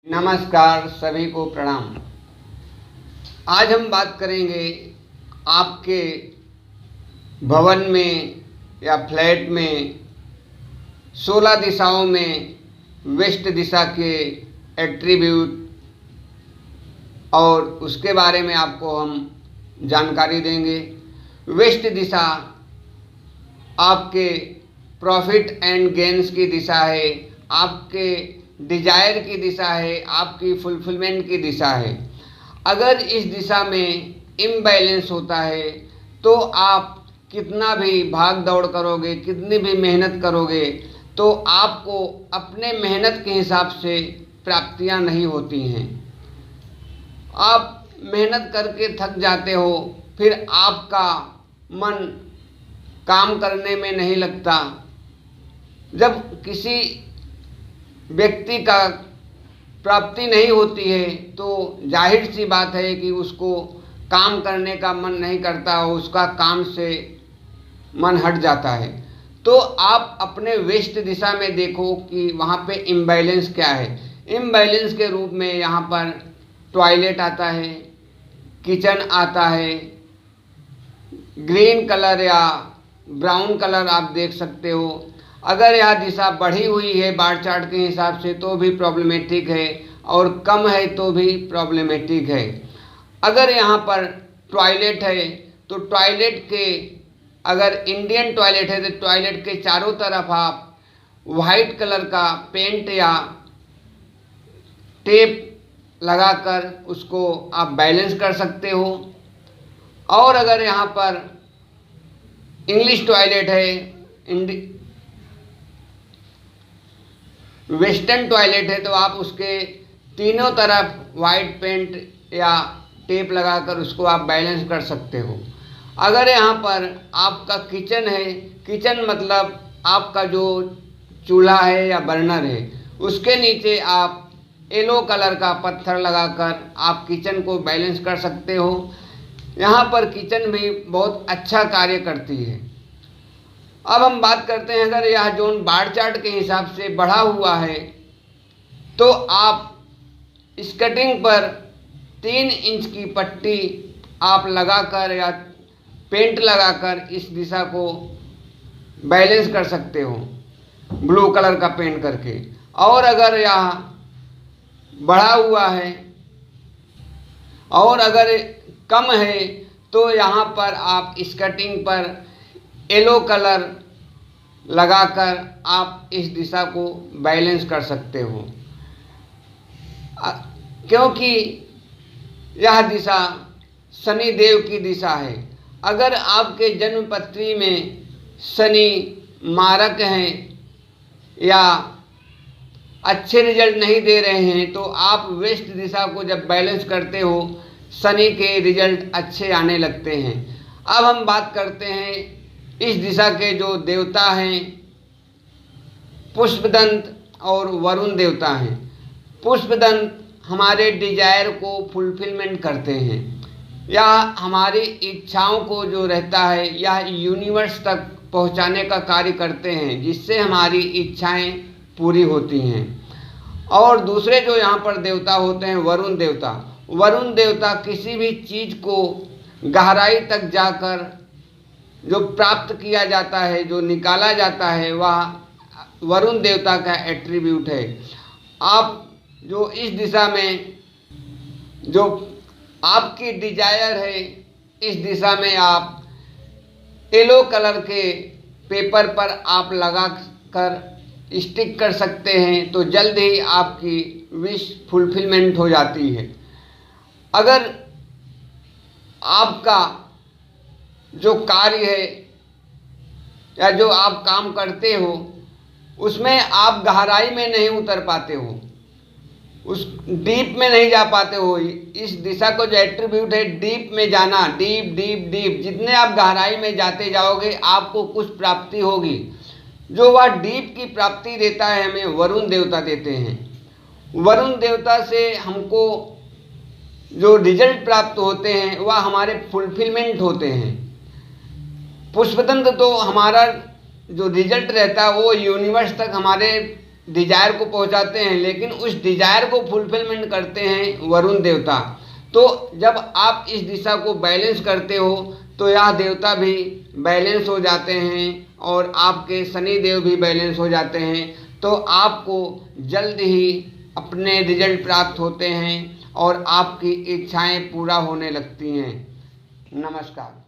नमस्कार, सभी को प्रणाम। आज हम बात करेंगे आपके भवन में या फ्लैट में 16 दिशाओं में वेस्ट दिशा के एट्रीब्यूट और उसके बारे में आपको हम जानकारी देंगे। वेस्ट दिशा आपके प्रॉफिट एंड गेन्स की दिशा है, आपके डिजायर की दिशा है, आपकी फुलफिलमेंट की दिशा है। अगर इस दिशा में इम्बैलेंस होता है तो आप कितना भी भाग दौड़ करोगे, कितनी भी मेहनत करोगे, तो आपको अपने मेहनत के हिसाब से प्राप्तियां नहीं होती हैं। आप मेहनत करके थक जाते हो, फिर आपका मन काम करने में नहीं लगता। जब किसी व्यक्ति का प्राप्ति नहीं होती है तो जाहिर सी बात है कि उसको काम करने का मन नहीं करता, उसका काम से मन हट जाता है। तो आप अपने वेस्ट दिशा में देखो कि वहाँ पे इम्बैलेंस क्या है। इम्बैलेंस के रूप में यहाँ पर टॉयलेट आता है, किचन आता है, ग्रीन कलर या ब्राउन कलर आप देख सकते हो। अगर यह दिशा बढ़ी हुई है बार चार्ट के हिसाब से तो भी प्रॉब्लमेटिक है, और कम है तो भी प्रॉब्लमेटिक है। अगर यहाँ पर टॉयलेट है तो टॉयलेट के, अगर इंडियन टॉयलेट है तो टॉयलेट के चारों तरफ आप वाइट कलर का पेंट या टेप लगाकर उसको आप बैलेंस कर सकते हो। और अगर यहाँ पर इंग्लिश टॉयलेट है, वेस्टर्न टॉयलेट है, तो आप उसके तीनों तरफ वाइट पेंट या टेप लगाकर उसको आप बैलेंस कर सकते हो। अगर यहाँ पर आपका किचन है, किचन मतलब आपका जो चूल्हा है या बर्नर है, उसके नीचे आप येलो कलर का पत्थर लगाकर आप किचन को बैलेंस कर सकते हो। यहाँ पर किचन भी बहुत अच्छा कार्य करती है। अब हम बात करते हैं, अगर यह जोन बार चार्ट के हिसाब से बढ़ा हुआ है तो आप स्कटिंग पर 3 इंच की पट्टी आप लगाकर या पेंट लगाकर इस दिशा को बैलेंस कर सकते हो, ब्लू कलर का पेंट करके। और अगर यह बढ़ा हुआ है और अगर कम है तो यहाँ पर आप स्कटिंग पर येलो कलर लगाकर आप इस दिशा को बैलेंस कर सकते हो, क्योंकि यह दिशा शनि देव की दिशा है। अगर आपके जन्म पत्री में शनि मारक हैं या अच्छे रिजल्ट नहीं दे रहे हैं तो आप वेस्ट दिशा को जब बैलेंस करते हो शनि के रिजल्ट अच्छे आने लगते हैं। अब हम बात करते हैं इस दिशा के जो देवता हैं, पुष्पदंत और वरुण देवता हैं। पुष्पदंत हमारे डिजायर को फुलफिलमेंट करते हैं, या हमारी इच्छाओं को जो रहता है यह यूनिवर्स तक पहुंचाने का कार्य करते हैं, जिससे हमारी इच्छाएं पूरी होती हैं। और दूसरे जो यहाँ पर देवता होते हैं वरुण देवता। वरुण देवता किसी भी चीज़ को गहराई तक जाकर जो प्राप्त किया जाता है, जो निकाला जाता है, वह वरुण देवता का एट्रीब्यूट है। आप जो इस दिशा में जो आपकी डिजायर है, इस दिशा में आप येलो कलर के पेपर पर आप लगा कर स्टिक कर सकते हैं तो जल्द ही आपकी विश फुलफिलमेंट हो जाती है। अगर आपका जो कार्य है या जो आप काम करते हो उसमें आप गहराई में नहीं उतर पाते हो, उस डीप में नहीं जा पाते हो, इस दिशा को जो एट्रीब्यूट है डीप में जाना, डीप डीप डीप, जितने आप गहराई में जाते जाओगे आपको कुछ प्राप्ति होगी। जो वह डीप की प्राप्ति देता है हमें वरुण देवता देते हैं। वरुण देवता से हमको जो रिजल्ट प्राप्त होते हैं वह हमारे फुलफिलमेंट होते हैं। पुष्पदंत तो हमारा जो रिजल्ट रहता है वो यूनिवर्स तक हमारे डिजायर को पहुंचाते हैं, लेकिन उस डिजायर को फुलफिलमेंट करते हैं वरुण देवता। तो जब आप इस दिशा को बैलेंस करते हो तो यह देवता भी बैलेंस हो जाते हैं और आपके शनि देव भी बैलेंस हो जाते हैं। तो आपको जल्द ही अपने रिजल्ट प्राप्त होते हैं और आपकी इच्छाएं पूरा होने लगती हैं। नमस्कार।